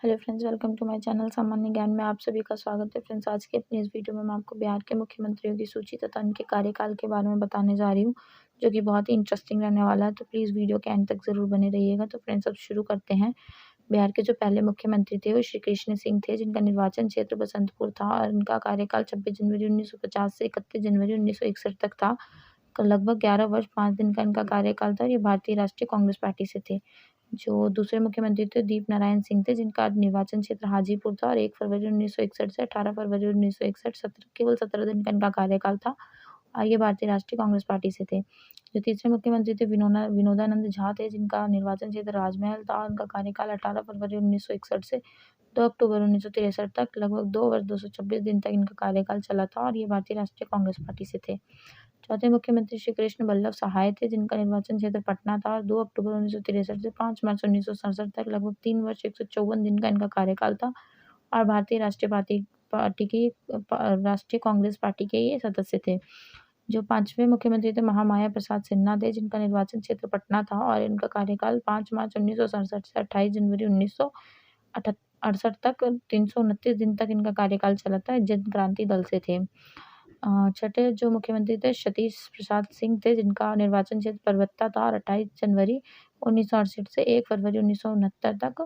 Hello friends, welcome to my channel सामान्य ज्ञान में आप सभी का स्वागत है। फ्रेंड्स, आज के अपनी इस वीडियो में मैं आपको बिहार के मुख्यमंत्रियों की सूची तथा उनके कार्यकाल के बारे में बताने जा रही हूँ, जो कि बहुत ही इंटरेस्टिंग रहने वाला है। तो प्लीज़ वीडियो के एंड तक ज़रूर बने रहिएगा। तो फ्रेंड्स, अब शुरू करते हैं। बिहार के जो पहले मुख्यमंत्री थे वो श्री कृष्ण सिंह थे, जिनका निर्वाचन क्षेत्र बसंतपुर था और इनका कार्यकाल 26 जनवरी 1950 से 31 जनवरी 1961 तक था। लगभग 11 वर्ष 5 दिन का इनका कार्यकाल था और ये भारतीय राष्ट्रीय कांग्रेस पार्टी से थे। जो दूसरे मुख्यमंत्री थे दीप नारायण सिंह थे, जिनका निर्वाचन क्षेत्र हाजीपुर था और 1 फरवरी 1961 से 18 फरवरी 1961 केवल 17 दिन का इनका कार्यकाल था और ये भारतीय राष्ट्रीय कांग्रेस पार्टी से थे। जो तीसरे मुख्यमंत्री थे विनोदानंद झा थे, जिनका निर्वाचन क्षेत्र राजमहल था और उनका कार्यकाल 18 फरवरी 1961 से 2 अक्टूबर 1963 तक लगभग 2 वर्ष 226 दिन तक इनका कार्यकाल चला था और ये भारतीय राष्ट्रीय कांग्रेस पार्टी से थे। चौथे मुख्यमंत्री श्री कृष्ण बल्लभ सहाय थे, जिनका निर्वाचन क्षेत्र पटना था और 2 अक्टूबर 1963 से 5 मार्च 1967 तक लगभग 3 वर्ष 154 दिन का इनका कार्यकाल था और भारतीय राष्ट्रीय कांग्रेस पार्टी के ये सदस्य थे। जो पांचवें मुख्यमंत्री थे महामाया प्रसाद सिन्हा थे, जिनका निर्वाचन क्षेत्र पटना था और इनका कार्यकाल 5 मार्च 1967 से 28 जनवरी 1968 तक 329 दिन तक इनका कार्यकाल चला था। जन क्रांति दल से थे। छठे जो मुख्यमंत्री थे सतीश प्रसाद सिंह थे, जिनका निर्वाचन क्षेत्र परबत्ता था और 28 जनवरी 1968 से 1 फरवरी 1969 तक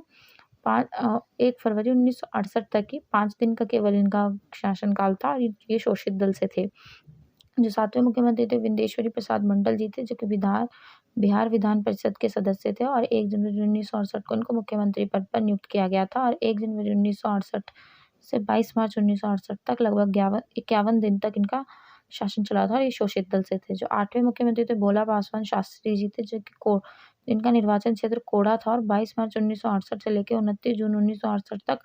1 फरवरी 1968 तक ही 5 दिन का केवल इनका शासनकाल था और ये शोषित दल से थे। जो सातवें मुख्यमंत्री थे विंदेश्वरी प्रसाद मंडल जी थे, जो कि बिहार विधान परिषद के सदस्य थे और 1 जनवरी 1968 को उनको मुख्यमंत्री पद पर नियुक्त किया गया था और 1 जनवरी 1968 से 22 मार्च 1968 तक लगभग 51 दिन तक इनका शासन चला था और ये शोषित दल से थे। जो आठवें मुख्यमंत्री थे भोला पासवान शास्त्री जी थे, जो कि इनका निर्वाचन क्षेत्र कोढ़ा था और 22 मार्च 1968 से लेकर 29 जून 1968 तक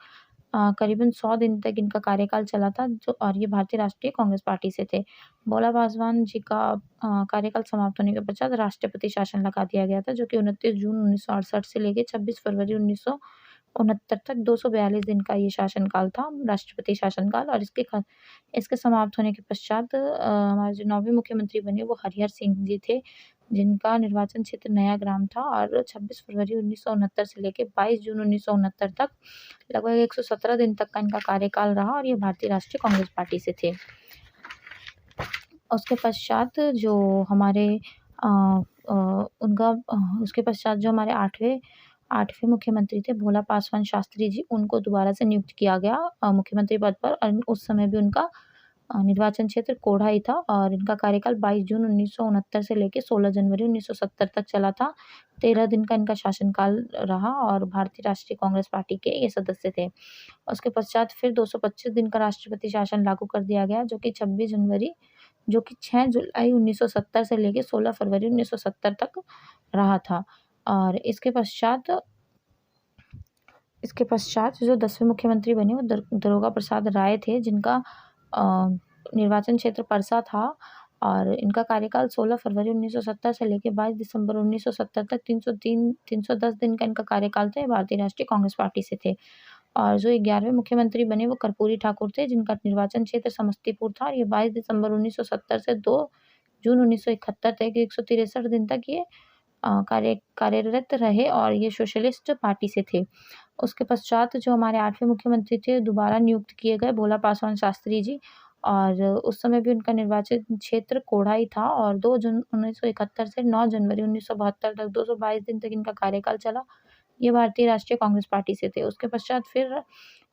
करीबन 100 दिन तक इनका कार्यकाल चला था और ये भारतीय राष्ट्रीय कांग्रेस पार्टी से थे। भोला पासवान जी का कार्यकाल समाप्त होने के पश्चात राष्ट्रपति शासन लगा दिया गया था, जो कि 29 जून 1968 से लेकर 26 फरवरी 1969 तक 242 दिन का ये शासनकाल था, राष्ट्रपति शासनकाल। और इसके समाप्त होने के पश्चात हमारे जो 9वें मुख्यमंत्री बने वो हरिहर सिंह जी थे, जिनका निर्वाचन क्षेत्र नया ग्राम था और 26 फरवरी 1969 से लेकर 22 जून 1969 तक लगभग 117 दिन तक का इनका कार्यकाल रहा और ये भारतीय राष्ट्रीय कांग्रेस पार्टी से थे। उसके पश्चात जो हमारे उसके पश्चात जो हमारे आठवें मुख्यमंत्री थे भोला पासवान शास्त्री जी, उनको दोबारा से नियुक्त किया गया मुख्यमंत्री पद पर और उस समय भी उनका निर्वाचन क्षेत्र कोढ़ा ही था और इनका कार्यकाल 22 जून 1969 से लेकर 16 जनवरी 1970 तक चला था। 13 दिन का इनका शासनकाल रहा और भारतीय राष्ट्रीय कांग्रेस पार्टी के ये सदस्य थे। उसके पश्चात फिर 225 दिन का राष्ट्रपति शासन लागू कर दिया गया, जो कि 6 जुलाई 1970 से लेकर 16 फरवरी 1970 तक रहा था। और इसके पश्चात जो 10वें मुख्यमंत्री बने वो दारोगा प्रसाद राय थे, जिनका निर्वाचन क्षेत्र परसा था और इनका कार्यकाल 16 फरवरी 1970 से लेकर 22 दिसंबर 1970 तक 310 दिन का इनका कार्यकाल था। भारतीय राष्ट्रीय कांग्रेस पार्टी से थे। और जो 11वें मुख्यमंत्री बने वो कर्पूरी ठाकुर थे, जिनका निर्वाचन क्षेत्र समस्तीपुर था और ये 22 दिसंबर 1970 से 2 जून 1971 तक 163 दिन तक ये कार्यरत रहे और ये सोशलिस्ट पार्टी से थे। उसके पश्चात जो हमारे 8वें मुख्यमंत्री थे दोबारा नियुक्त किए गए भोला पासवान शास्त्री जी, और उस समय भी उनका निर्वाचन क्षेत्र कोढ़ा ही था और 2 जून 1971 से 9 जनवरी 1972 तक 222 दिन तक इनका कार्यकाल चला। ये भारतीय राष्ट्रीय कांग्रेस पार्टी से थे। उसके पश्चात फिर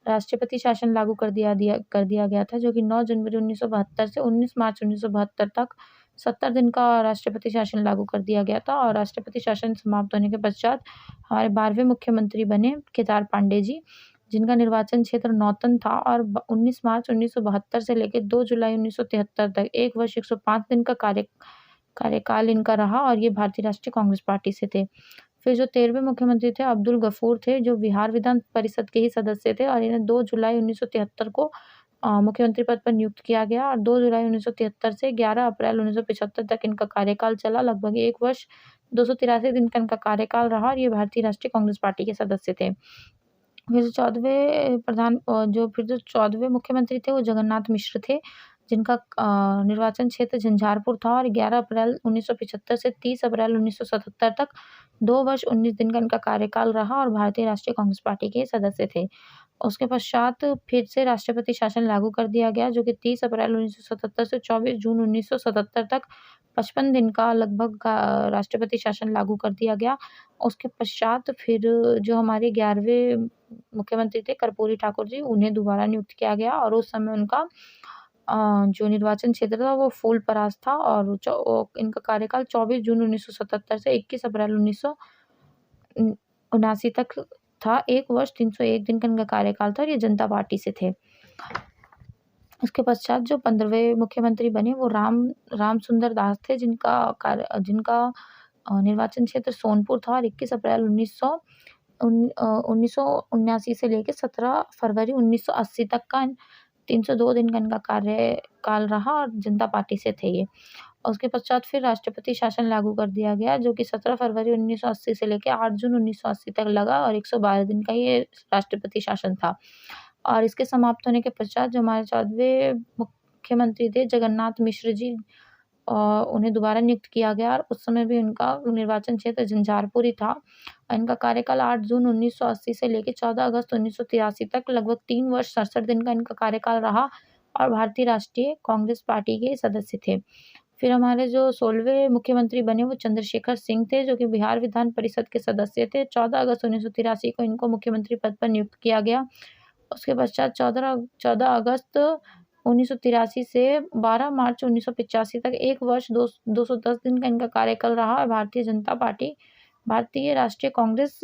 राष्ट्रपति शासन लागू कर दिया गया था, जो कि 9 जनवरी 1972 से 19 मार्च 1972 तक 70 दिन का राष्ट्रपति शासन लागू कर दिया गया था। और राष्ट्रपति शासन समाप्त होने के पश्चात हमारे 12वें मुख्यमंत्री बने केदार पांडे जी, जिनका निर्वाचन क्षेत्र नौतन था और 19 मार्च 1972 से लेकर 2 जुलाई 1973 तक 1 वर्ष 105 दिन का कार्यकाल इनका रहा और ये भारतीय राष्ट्रीय कांग्रेस पार्टी से थे। फिर जो 13वें मुख्यमंत्री थे अब्दुल गफूर थे, जो बिहार विधान परिषद के ही सदस्य थे और इन्हें 2 जुलाई 1973 को मुख्यमंत्री पद पर नियुक्त किया गया और 2 जुलाई 1973 से 11 अप्रैल 1975 तक इनका कार्यकाल चला। लगभग 1 वर्ष 283 दिन का इनका कार्यकाल रहा और ये भारतीय राष्ट्रीय कांग्रेस पार्टी के सदस्य थे। फिर जो 14वें मुख्यमंत्री थे वो जगन्नाथ मिश्र थे, जिनका निर्वाचन क्षेत्र झंझारपुर था, और 11 अप्रैल 1975 से 30 अप्रैल 1977 तक 2 वर्ष 19 दिन का इनका कार्यकाल रहा और भारतीय राष्ट्रीय कांग्रेस पार्टी के सदस्य थे। उसके पश्चात फिर से राष्ट्रपति शासन लागू कर दिया गया, जो कि 30 अप्रैल 1977 से 24 जून 1977 तक 55 दिन का लगभग का राष्ट्रपति शासन लागू कर दिया गया। उसके पश्चात फिर जो हमारे 11वें मुख्यमंत्री थे कर्पूरी ठाकुर जी, उन्हें दोबारा नियुक्त किया गया और उस समय उनका जो निर्वाचन क्षेत्र था वो फूलपरास था और इनका कार्यकाल 24 जून 1977 से 21 अप्रैल 1979 तक था। 1 वर्ष 301 दिन का इनका कार्यकाल था और ये जनता पार्टी से थे। उसके पश्चात जो 15वें मुख्यमंत्री बने वो राम सुंदर दास थे, जिनका निर्वाचन क्षेत्र सोनपुर था और 21 अप्रैल 1979 से लेकर 17 फरवरी 1980 तक का 302 दिन का इनका कार्यकाल रहा और जनता पार्टी से थे ये। उसके पश्चात फिर राष्ट्रपति शासन लागू कर दिया गया, जो कि 17 फरवरी 1980 से लेकर 8 जून 1980 तक लगा और 112 दिन का ये राष्ट्रपति शासन था। और इसके समाप्त होने के पश्चात जो हमारे 14वें मुख्यमंत्री थे जगन्नाथ मिश्र जी, उन्हें दोबारा नियुक्त किया गया और उस समय भी उनका निर्वाचन क्षेत्र झंझारपुर ही था। इनका कार्यकाल 8 जून 1980 से लेकर 14 अगस्त 1983 तक लगभग 3 वर्ष 67 दिन का इनका कार्यकाल रहा और भारतीय राष्ट्रीय कांग्रेस पार्टी के सदस्य थे। फिर हमारे जो 16वें मुख्यमंत्री बने वो चंद्रशेखर सिंह थे, जो कि बिहार विधान परिषद के सदस्य थे। 14 अगस्त 1983 को इनको मुख्यमंत्री पद पर नियुक्त किया गया। उसके पश्चात 14 अगस्त 1983 से 12 मार्च 1985 तक 1 वर्ष 210 दिन का इनका कार्यकाल रहा और भारतीय राष्ट्रीय कांग्रेस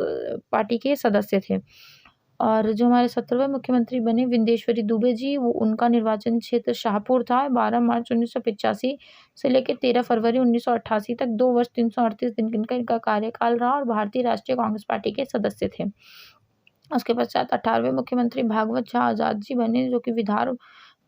पार्टी के सदस्य थे। और जो हमारे 17वें मुख्यमंत्री बने विंदेश्वरी दुबे जी, वो उनका निर्वाचन क्षेत्र शाहपुर था। 12 मार्च 1985 से लेकर 13 फरवरी 1988 तक 2 वर्ष 338 दिन का इनका कार्यकाल रहा और भारतीय राष्ट्रीय कांग्रेस पार्टी के सदस्य थे। उसके पश्चात 18वें मुख्यमंत्री भागवत शाह आजाद जी बने,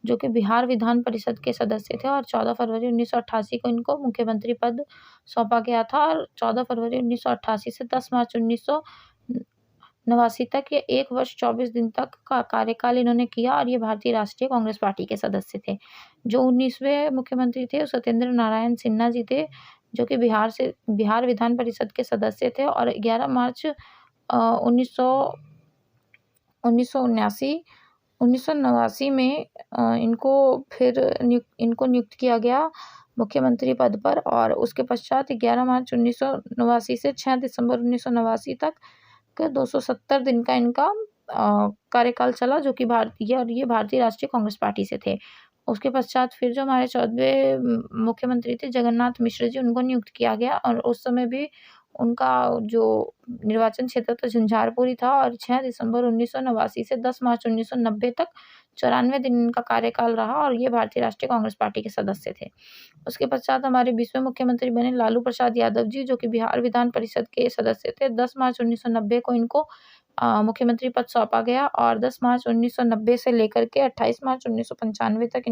जो कि बिहार विधान परिषद के सदस्य थे और 14 फरवरी 1988 को इनको मुख्यमंत्री पद सौंपा गया था और 14 फरवरी 1988 से 10 मार्च 1989 तक ये 1 वर्ष 24 दिन तक का कार्यकाल इन्होंने किया और ये भारतीय राष्ट्रीय कांग्रेस पार्टी के सदस्य थे। जो 19वें मुख्यमंत्री थे सत्येंद्र नारायण सिन्हा जी थे, जो कि बिहार विधान परिषद के सदस्य थे और 11 मार्च 1989 में इनको नियुक्त किया गया मुख्यमंत्री पद पर और उसके पश्चात 11 मार्च 1989 से 6 दिसंबर 1989 तक के 270 दिन का इनका कार्यकाल चला, जो कि ये भारतीय राष्ट्रीय कांग्रेस पार्टी से थे। उसके पश्चात फिर जो हमारे 14वें मुख्यमंत्री थे जगन्नाथ मिश्र जी, उनको नियुक्त किया गया और उस समय भी उनका जो निर्वाचन क्षेत्र था झंझारपुर ही था और 6 दिसंबर 1989 से 10 मार्च 1990 तक 94 दिन इनका कार्यकाल रहा और ये भारतीय राष्ट्रीय कांग्रेस पार्टी के सदस्य थे। उसके पश्चात हमारे 20वें मुख्यमंत्री बने लालू प्रसाद यादव जी, जो कि बिहार विधान परिषद के सदस्य थे। 10 मार्च 1990 को इनको मुख्यमंत्री पद सौंपा गया और 10 मार्च 1990 से लेकर के 28 मार्च 1995 तक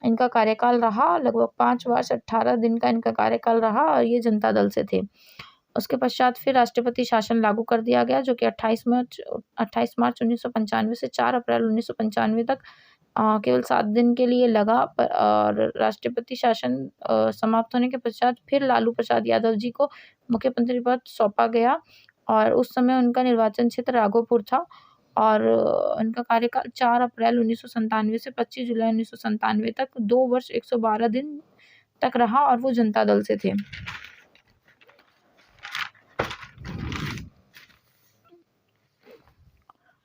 इनका कार्यकाल रहा। लगभग 5 वर्ष 18 दिन का इनका कार्यकाल रहा और ये जनता दल से थे। उसके पश्चात फिर राष्ट्रपति शासन लागू कर दिया गया, जो कि 28 मार्च 1995 से 4 अप्रैल 1995 तक केवल 7 दिन के लिए लगा और राष्ट्रपति शासन समाप्त होने के पश्चात फिर लालू प्रसाद यादव जी को मुख्यमंत्री पद सौंपा गया और उस समय उनका निर्वाचन क्षेत्र राघोपुर था और उनका कार्यकाल 4 अप्रैल 1997 से 25 जुलाई 1997 तक 2 वर्ष 112 दिन तक रहा और वो जनता दल से थे।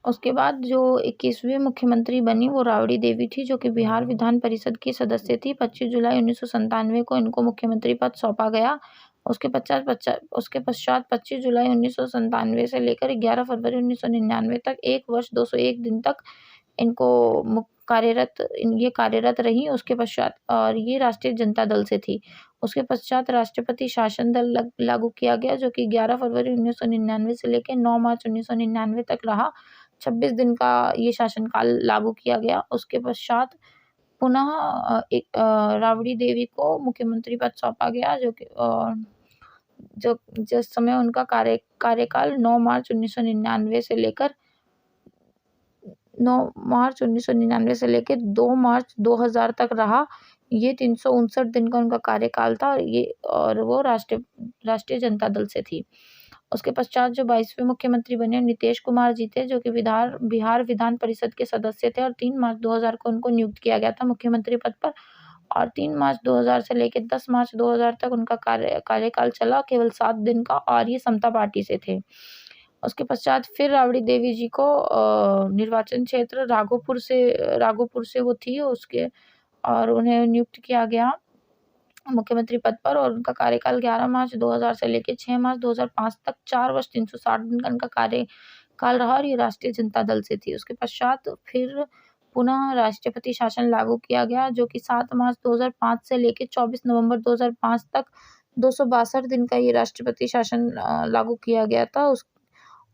उसके बाद जो 21वीं मुख्यमंत्री बनी वो राबड़ी देवी थी, जो कि बिहार विधान परिषद की सदस्य थी। 25 जुलाई 1997 को इनको मुख्यमंत्री पद सौंपा गया। उसके पश्चात 25 जुलाई 1997 से लेकर 11 फरवरी 1999 तक 1 वर्ष 201 दिन तक इनको कार्यरत रही। उसके पश्चात और ये राष्ट्रीय जनता दल से थी। उसके पश्चात राष्ट्रपति शासन दल लागू किया गया, जो कि 11 फरवरी 1999 से लेकर 9 मार्च 1999 तक रहा। 26 दिन का ये शासनकाल लागू किया गया। उसके पश्चात पुनः राबड़ी देवी को मुख्यमंत्री पद सौंपा गया, जिस समय उनका कार्यकाल 9 मार्च 1999 से लेकर 9 मार्च 1999 से लेकर 2 मार्च 2000 तक रहा। ये 359 दिन का उनका कार्यकाल था और वो राष्ट्रीय जनता दल से थी। उसके पश्चात जो 22वें मुख्यमंत्री बने नीतीश कुमार जी थे, जो कि बिहार विधान परिषद के सदस्य थे और 3 मार्च 2000 को उनको नियुक्त किया गया था मुख्यमंत्री पद पर और 3 मार्च 2000 से लेकर 10 मार्च 2000 तक उनका कार्यकाल चला, केवल 7 दिन का, और ये समता पार्टी से थे। उसके पश्चात फिर राबड़ी देवी जी को निर्वाचन क्षेत्र राघोपुर से वो थी उसके और उन्हें नियुक्त किया गया मुख्यमंत्री पद पर और उनका कार्यकाल 11 मार्च 2000 से लेकर 6 मार्च 2005 तक 4 वर्ष 360 दिन का उनका कार्यकाल रहा और ये राष्ट्रीय जनता दल से थी। उसके पश्चात फिर पुनः राष्ट्रपति शासन लागू किया गया, जो कि 7 मार्च 2005 से लेकर 24 नवंबर 2005 तक 262 दिन का ये राष्ट्रपति शासन लागू किया गया था।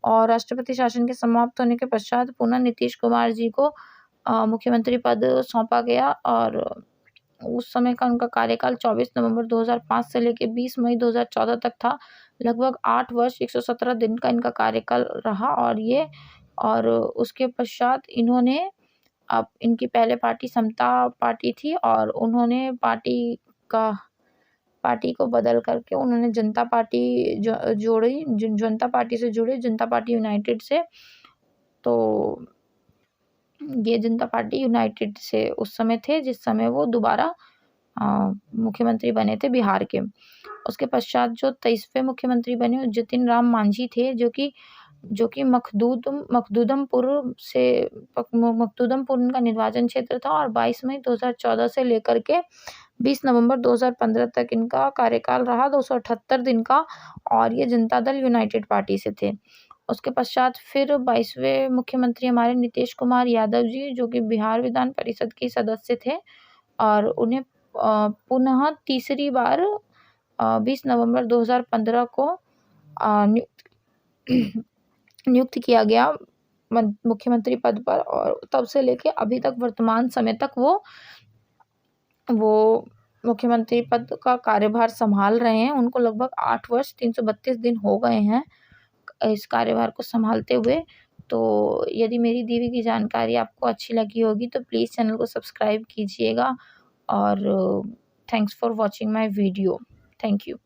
और राष्ट्रपति शासन के समाप्त होने के पश्चात पुनः नीतीश कुमार जी को मुख्यमंत्री पद सौंपा गया और उस समय का उनका कार्यकाल 24 नवंबर 2005 से लेकर 20 मई 2014 तक था। लगभग 8 वर्ष 117 दिन का इनका कार्यकाल रहा और उसके पश्चात इन्होंने अब इनकी पहले पार्टी समता पार्टी थी और उन्होंने पार्टी को बदल करके उन्होंने जनता पार्टी जोड़ी, जनता पार्टी से जुड़े, जनता पार्टी यूनाइटेड से। तो ये जनता पार्टी यूनाइटेड से उस समय थे जिस समय वो दोबारा मुख्यमंत्री बने थे बिहार के। उसके पश्चात जो 23वें मुख्यमंत्री बने जतिन राम मांझी थे, जो कि मखदूमपुर उनका निर्वाचन क्षेत्र था और 22 मई 2014 से लेकर के 20 नवंबर 2015 तक इनका कार्यकाल रहा, 278 दिन का, और ये जनता दल यूनाइटेड पार्टी से थे। उसके पश्चात फिर 22वें मुख्यमंत्री हमारे नीतीश कुमार यादव जी, जो कि बिहार विधान परिषद के सदस्य थे और उन्हें पुनः तीसरी बार 20 नवंबर 2015 को नियुक्त किया गया मुख्यमंत्री पद पर और तब से लेके अभी तक वर्तमान समय तक वो मुख्यमंत्री पद का कार्यभार संभाल रहे हैं। उनको लगभग 8 वर्ष 332 दिन हो गए हैं इस कार्यभार को संभालते हुए। तो यदि मेरी दी हुई जानकारी आपको अच्छी लगी होगी तो प्लीज़ चैनल को सब्सक्राइब कीजिएगा और thanks for watching my video. Thank you.